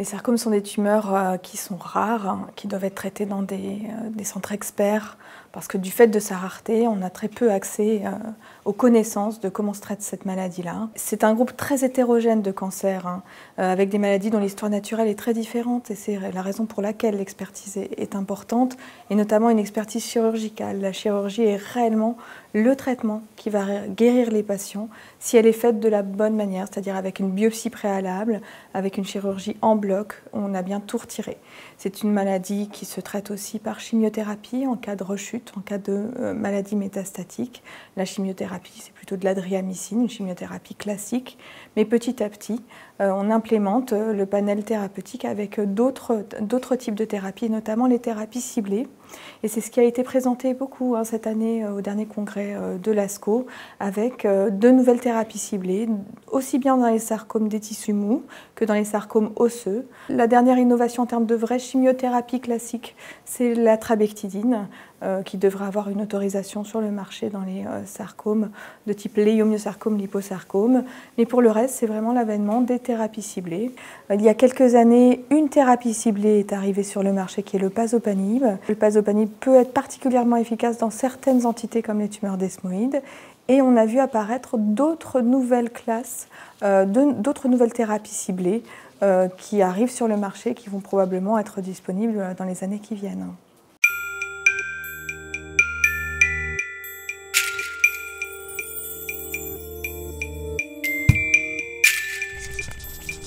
Les sarcomes sont des tumeurs qui sont rares, qui doivent être traitées dans des centres experts, parce que du fait de sa rareté, on a très peu accès aux connaissances de comment se traite cette maladie-là. C'est un groupe très hétérogène de cancers, avec des maladies dont l'histoire naturelle est très différente, et c'est la raison pour laquelle l'expertise est importante, et notamment une expertise chirurgicale. La chirurgie est réellement le traitement qui va guérir les patients si elle est faite de la bonne manière, c'est-à-dire avec une biopsie préalable, avec une chirurgie en bloc, on a bien tout retiré. C'est une maladie qui se traite aussi par chimiothérapie en cas de rechute, en cas de maladie métastatique. La chimiothérapie, c'est plutôt de l'adriamycine, une chimiothérapie classique, mais petit à petit, on implémente le panel thérapeutique avec d'autres types de thérapies, notamment les thérapies ciblées. Et c'est ce qui a été présenté beaucoup cette année au dernier congrès de l'ASCO, avec de nouvelles thérapies ciblées, aussi bien dans les sarcomes des tissus mous que dans les sarcomes osseux. La dernière innovation en termes de vraie chimiothérapie classique, c'est la trabectidine, qui devrait avoir une autorisation sur le marché dans les sarcomes de type leiomyosarcome, liposarcome. Mais pour le reste, c'est vraiment l'avènement des thérapies ciblées. Il y a quelques années, une thérapie ciblée est arrivée sur le marché qui est le pazopanib. Le pazopanib peut être particulièrement efficace dans certaines entités comme les tumeurs desmoïdes. Et on a vu apparaître d'autres nouvelles classes, d'autres nouvelles thérapies ciblées qui arrivent sur le marché, qui vont probablement être disponibles dans les années qui viennent.